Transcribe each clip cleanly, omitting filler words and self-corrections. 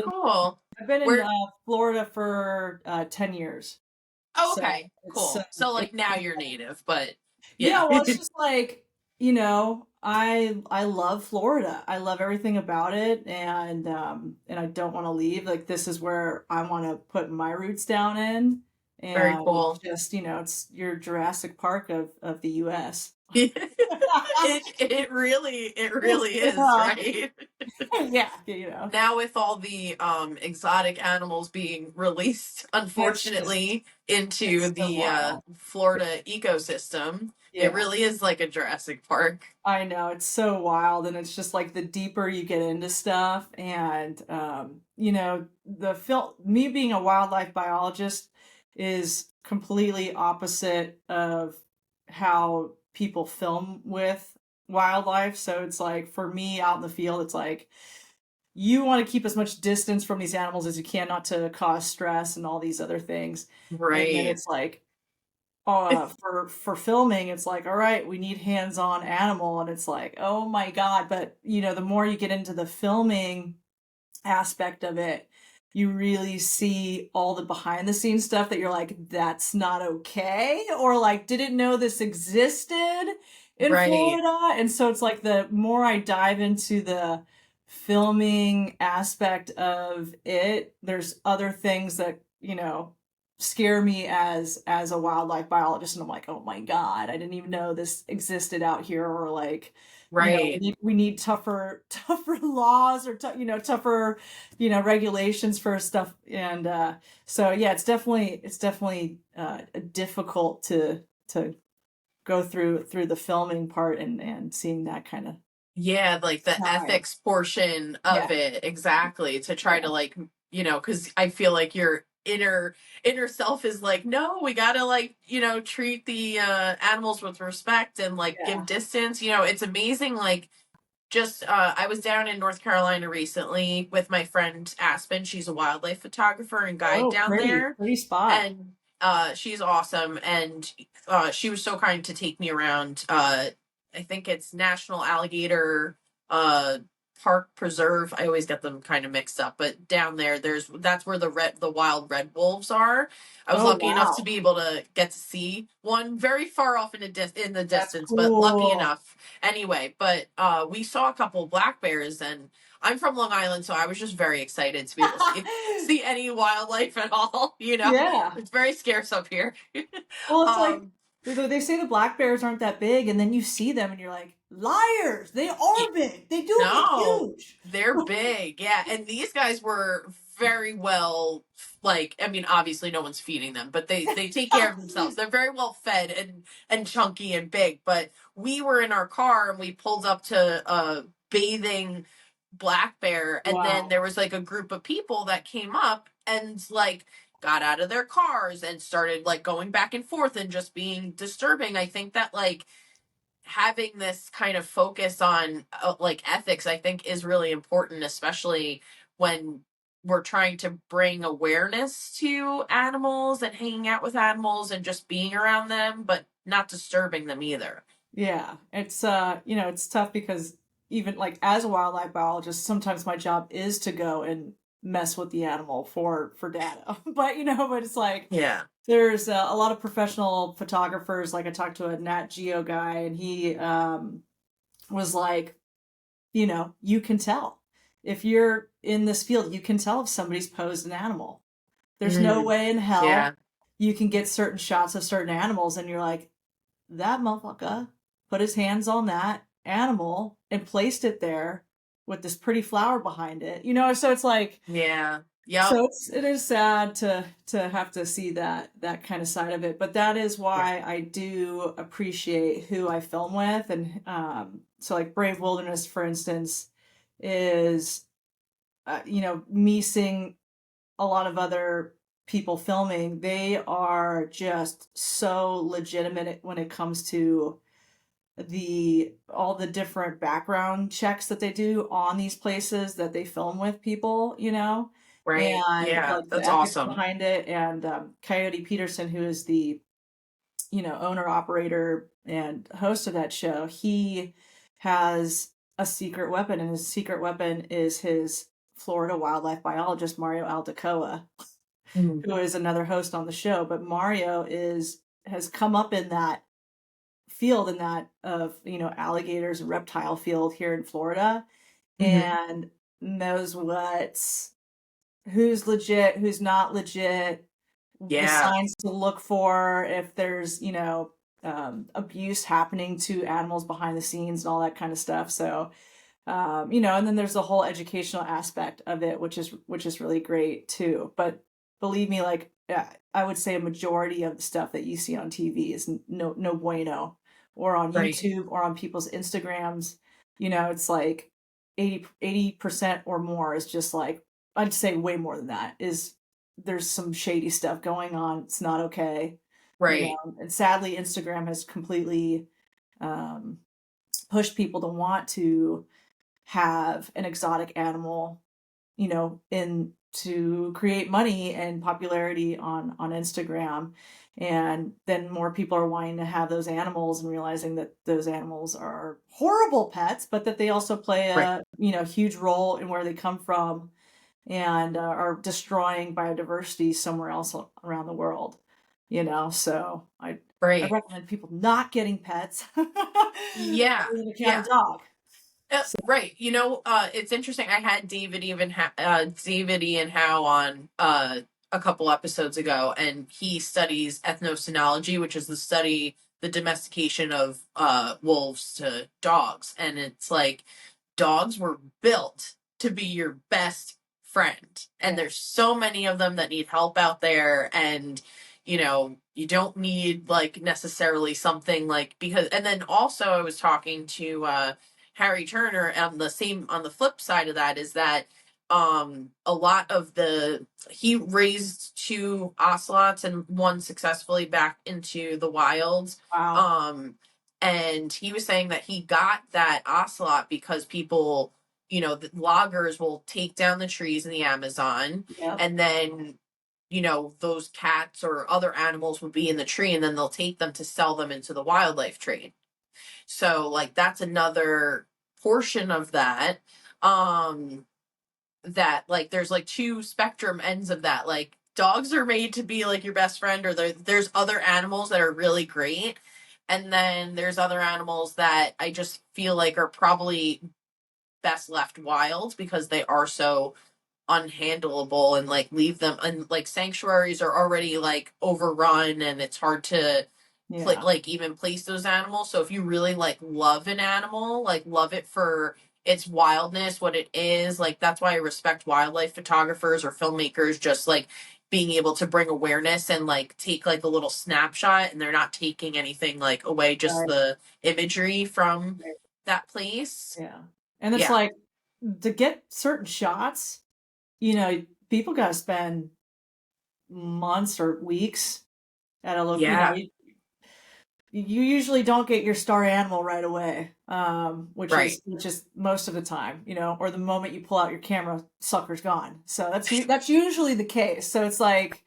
cool. I've been in Where Florida for 10 years. Oh, So okay, it's cool. So, like, it's now you're native, but yeah, yeah. well, it's just like, I love Florida. I love everything about it, and I don't want to leave. Like, this is where I want to put my roots down in, Very and cool. just, it's your Jurassic Park of the US. It really is, Yeah, right? yeah, Now with all the exotic animals being released, it's unfortunately, into it's so the wild. Florida ecosystem, it Yeah. really is like a Jurassic Park. I know, it's so wild, and it's just like the deeper you get into stuff, and the film, me being a wildlife biologist is completely opposite of how people film with wildlife. So it's like, for me out in the field, it's like you want to keep as much distance from these animals as you can, not to cause stress and all these other things. And then Right. it's like, for filming, it's like, all right, we need hands-on animal, and it's like, oh my God. But the more you get into the filming aspect of it, you really see all the behind the scenes stuff that you're like, that's not okay, or like, didn't know this existed in Right. Florida. And so it's like, the more I dive into the filming aspect of it, there's other things that scare me as a wildlife biologist, and I'm like, oh my God, I didn't even know this existed out here. Or like, we Right. need tougher laws, or tougher regulations for stuff. And so yeah, it's definitely difficult to go through the filming part, and seeing that kind of Yeah, like the side. ethics portion Yeah, of it, exactly, to try yeah, to like, because I feel like your inner self is like, no, we gotta like, treat the animals with respect and like give yeah. distance. It's amazing. Like, just I was down in North Carolina recently with my friend Aspen. She's a wildlife photographer and guide Oh, down there, pretty spot. and she's awesome. And she was so kind to take me around. I think it's National Alligator uh, Park Preserve. I always get them kind of mixed up, but down there, that's where the wild red wolves are. I was Oh lucky enough to wow, be able to get to see one very far off in the that's distance, but lucky cool. enough anyway. But we saw a couple of black bears, and I'm from Long Island, so I was just very excited to be able to see any wildlife at all. Yeah. It's very scarce up here. Well, it's like, um, they say the black bears aren't that big, and then you see them, and you're like, liars! They y- are big. They do get no, huge. they're big, yeah. And these guys were very well, like, I mean, obviously no one's feeding them, but they take care of themselves. They're very well fed and chunky and big. But we were in our car and we pulled up to a bathing black bear, and then Wow. there was like a group of people that came up and like got out of their cars and started like going back and forth and just being disturbing. I think that like having this kind of focus on like ethics, I think, is really important, especially when we're trying to bring awareness to animals and hanging out with animals and just being around them, but not disturbing them either. Yeah, it's tough, because even like, as a wildlife biologist, sometimes my job is to go and mess with the animal for data. But it's like, Yeah. there's a lot of professional photographers. Like, I talked to a Nat Geo guy, and he was like, you can tell, if you're in this field, you can tell if somebody's posed an animal. There's no Mm, way in hell yeah. you can get certain shots of certain animals, and you're like, that motherfucker put his hands on that animal and placed it there with this pretty flower behind it. So it's like, Yeah. Yep. it is sad to have to see that kind of side of it. But that is Yeah. why I do appreciate who I film with. And so, like, Brave Wilderness, for instance, is me seeing a lot of other people filming. They are just so legitimate when it comes to the all the different background checks that they do on these places that they film with people, Right. and Yeah. like the That's ethics awesome. behind it. And Coyote Peterson, who is the owner, operator, and host of that show, he has a secret weapon, and his secret weapon is his Florida wildlife biologist Mario Aldecoa, Mhm. who is another host on the show. But Mario has come up in that field, in that of, alligators and reptile field here in Florida, Mhm. and knows who's legit, who's not legit, the Yeah. signs to look for if there's, abuse happening to animals behind the scenes and all that kind of stuff. So, and then there's the whole educational aspect of it, which is really great too. But believe me, like, I would say a majority of the stuff that you see on TV is no bueno, or on Right. YouTube or on people's Instagrams. It's like 80% or more is just like, I'd say way more than that is, there's some shady stuff going on. It's not okay. Right. And sadly, Instagram has completely um, pushed people to want to have an exotic animal, in to create money and popularity on Instagram. And then more people are wanting to have those animals and realizing that those animals are horrible pets, but that they also play Right. a, huge role in where they come from, and are destroying biodiversity somewhere else around the world. So I Right. recommend people not getting pets other Yeah. than a cat or Yeah. dog. So, Right. It's interesting. I had David Ian Howe on a couple episodes ago, and he studies ethnocenology, which is the domestication of wolves to dogs. And it's like dogs were built to be your best friend. And yeah, there's so many of them that need help out there. And, you don't need like necessarily something like, because, and then also I was talking to, Harry Turner, on the flip side of that is that a lot of he raised two ocelots and one successfully back into the wilds. wow, um and he was saying that he got that ocelot because people, the loggers will take down the trees in the Amazon, yep, and then those cats or other animals would be in the tree, and then they'll take them to sell them into the wildlife trade. So like that's another portion of that. Um that like there's like two spectrum ends of that. Like dogs are made to be like your best friend, or there's other animals that are really great. And then there's other animals that I just feel like are probably best left wild because they are so unhandleable, and like leave them, and like sanctuaries are already like overrun, and it's hard to yeah, like even place those animals. So if you really like love an animal, like love it for its wildness, what it is, like that's why I respect wildlife photographers or filmmakers, just like being able to bring awareness and like take like a little snapshot, and they're not taking anything like away, just right, the imagery from right, that place. yeah. And it's Yeah. like, to get certain shots, people got to spend months or weeks at a look. Yeah. You usually don't get your star animal right away, which Right. is most of the time, or the moment you pull out your camera, sucker's gone. So that's usually the case. So it's like,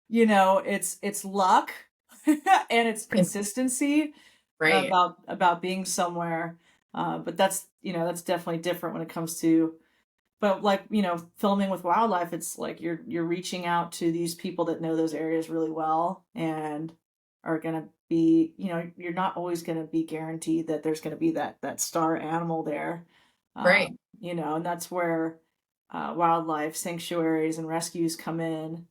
it's luck and it's consistency Right. about being somewhere. But that's definitely different when it comes to, but like, filming with wildlife, it's like you're reaching out to these people that know those areas really well, and are going to be, you're not always going to be guaranteed that there's going to be that star animal there. Right. And that's where wildlife sanctuaries and rescues come in,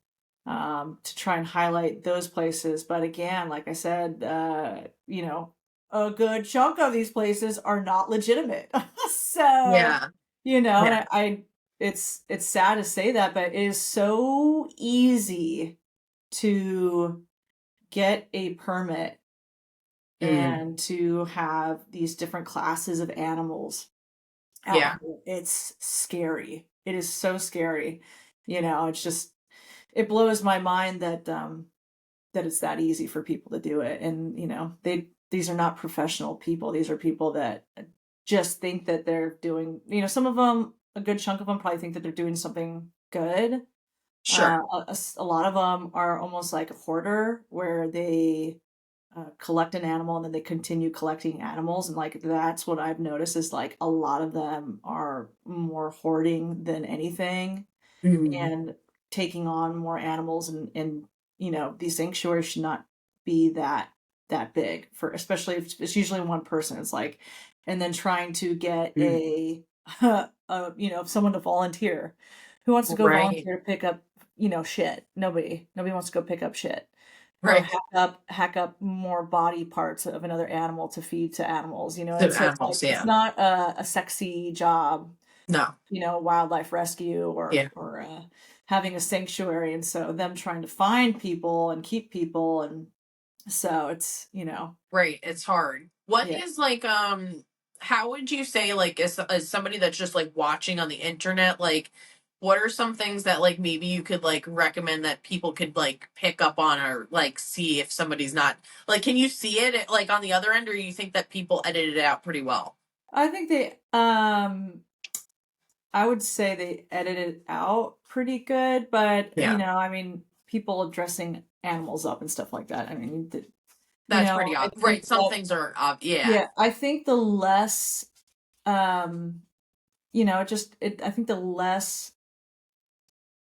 to try and highlight those places. But again, like I said, a good chunk of these places are not legitimate. So, Yeah. and Yeah. it's sad to say that, but it is so easy to get a permit Mm. and to have these different classes of animals out Yeah. here. It's scary. It is so scary. It's just, it blows my mind that it's that easy for people to do it. And, these are not professional people. These are people that just think that they're doing, some of them, a good chunk of them probably think that they're doing something good. Sure. A lot of them are almost like a hoarder, where they collect an animal and then they continue collecting animals. And like that's what I've noticed is like a lot of them are more hoarding than anything Mm. and taking on more animals. And you know, these sanctuaries should not be that big for, especially if it's usually one person. It's like, and then trying to get Mm. you know, someone to volunteer. Who wants to go Right. volunteer to pick up, you know, shit? Nobody wants to go pick up shit or Right. hack up more body parts of another animal to feed to animals. You know, To and so it's like animals, it's yeah. not a sexy job, No. you know, wildlife rescue Yeah. or having a sanctuary. And so them trying to find people and keep people, and so it's, you know, Right. It's hard. What yeah. is like how would you say, like, as somebody that's just like watching on the internet, like what are some things that like maybe you could like recommend that people could like pick up on or like see if somebody's not like, can you see it like on the other end, or you think that people edited it out pretty well? I think they I would say they edited it out pretty good, but you Yeah. know, I mean, people dressing animals up and stuff like that. I mean, you That's know, pretty I odd. think Right. Some that, things are yeah. yeah, I think the less, um, you know, I think the less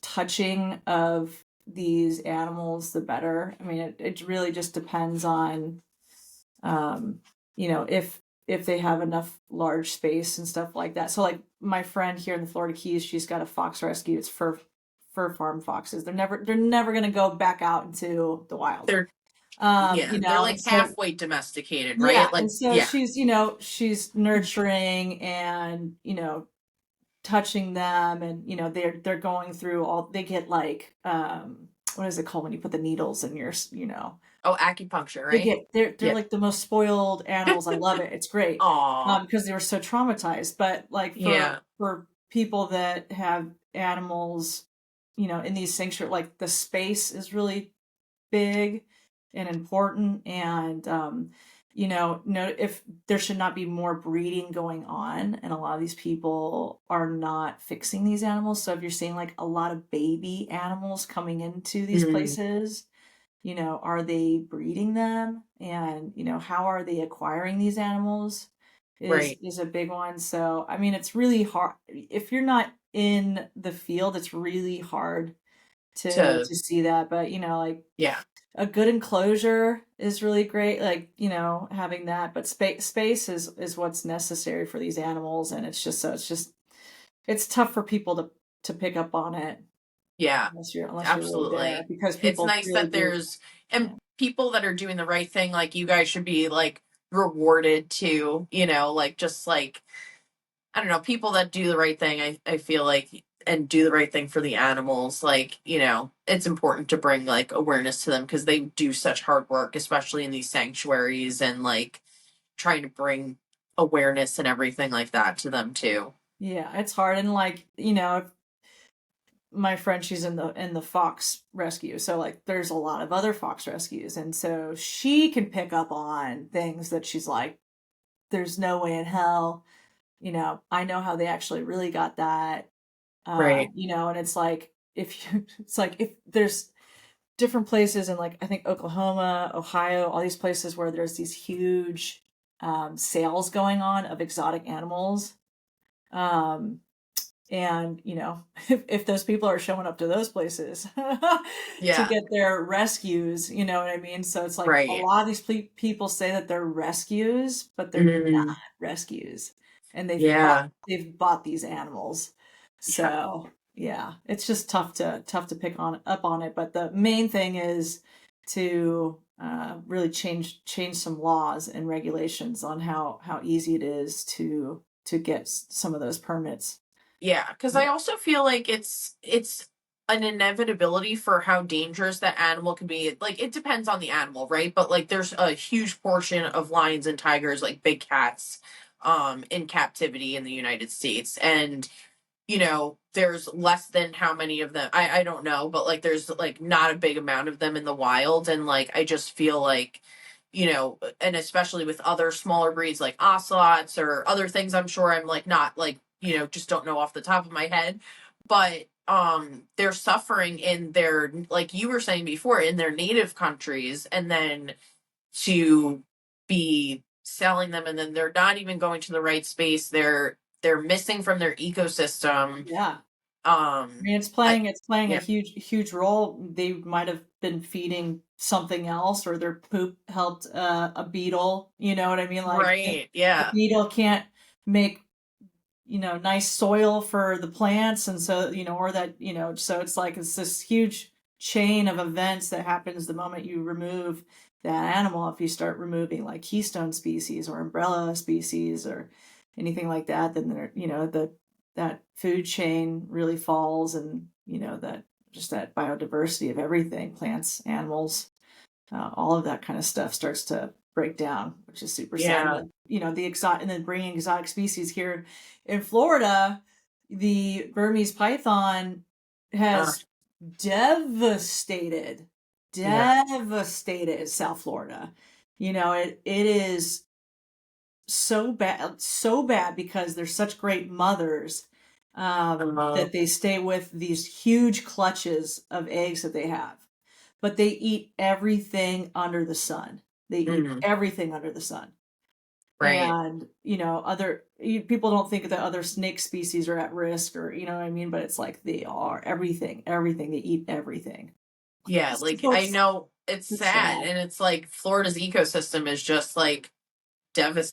touching of these animals, the better. I mean, it really just depends on, um, you know, if they have enough large space and stuff like that. So like my friend here in the Florida Keys, she's got a fox rescue. It's fur farm foxes. They're never gonna go back out into the wild. They're You yeah, they're know, and like so halfway domesticated, yeah, right? Like and so yeah. she's, you know, she's nurturing and, you know, touching them, and you know, they're going through all, they get like what is it called when you put the needles in your, you know, Oh, acupuncture, they right? get, they're Yeah. like the most spoiled animals. I love it. It's great. Aw. Because they were so traumatized. But like Yeah. for people that have animals, you know, in these sanctuary, like the space is really big and important. And you know, no, if there should not be more breeding going on, and a lot of these people are not fixing these animals. So if you're seeing like a lot of baby animals coming into these Mm, places, you know, are they breeding them? And, you know, how are they acquiring these animals right. is a big one. So, I mean, it's really hard if you're not in the field, it's really hard To to see that. But, you know, like yeah. a good enclosure is really great, like, you know, having that. But space is what's necessary for these animals, and it's just, so it's just, it's tough for people to pick up on it Yeah. unless you're really there, Absolutely. because It's people nice really that do. there's Yeah. and people that are doing the right thing, like you guys should be like rewarded too, like just like I don't know, people that do the right thing, I feel like and do the right thing for the animals, like, it's important to bring like awareness to them because they do such hard work, especially in these sanctuaries and like trying to bring awareness and everything like that to them too. Yeah, it's hard. And like, you know, my friend, she's in the fox rescue. So like there's a lot of other fox rescues. And so she can pick up on things that she's like, there's no way in hell, you know, I know how they actually really got that. Right. You know, and it's like if you it's like if there's different places in, like, I think Oklahoma, Ohio, all these places where there's these huge sales going on of exotic animals. Um, and you know, if those people are showing up to those places to Yeah. get their rescues, you know what I mean? So it's like a Right. lot of these people say that they're rescues, but they're not Mm, rescues, and yeah. they've bought these animals. Yeah. So yeah, it's just tough to pick on up on it. But the main thing is to really change some laws and regulations on how easy it is to get some of those permits. Yeah, because I Yeah. also feel like it's an inevitability for how dangerous that animal can be. Like it depends on the animal, right? But like there's a huge portion of lions and tigers, like big cats, in captivity in the United States. And there's less than how many of them I don't know, but like there's like not a big amount of them in the wild. And like I just feel like, and especially with other smaller breeds like ocelots or other things, I'm sure I'm like not like, just don't know off the top of my head. But they're suffering in their, like you were saying before, in their native countries, and then to be selling them, and then they're not even going to the right space. They're missing from their ecosystem. Yeah. I Um, mean, I it's playing a yeah, huge role. They might have been feeding something else, or their poop helped a beetle. You know what I mean? Like right, the yeah, beetle can't make, nice soil for the plants, and so, or that, so it's like it's this huge chain of events that happens the moment you remove that animal. If you start removing like keystone species or umbrella species or anything like that, then there, that food chain really falls, and that just that biodiversity of everything, plants, animals, all of that kind of stuff starts to break down, which is super sad. And yeah, then, the exotic, and then bringing exotic species here in Florida, the Burmese python uh, has devastated, yeah, devastated South Florida. It is so bad because they're such great mothers, uh, that they stay with these huge clutches of eggs that they have, but they eat everything under the sun. They eat mm, everything under the sun. right, And, people don't think that other snake species are at risk, or, what I mean? But it's like they are everything. They eat everything. yeah. Like So I know it's it's sad, sad. and it's like Florida's ecosystem is just like devastated.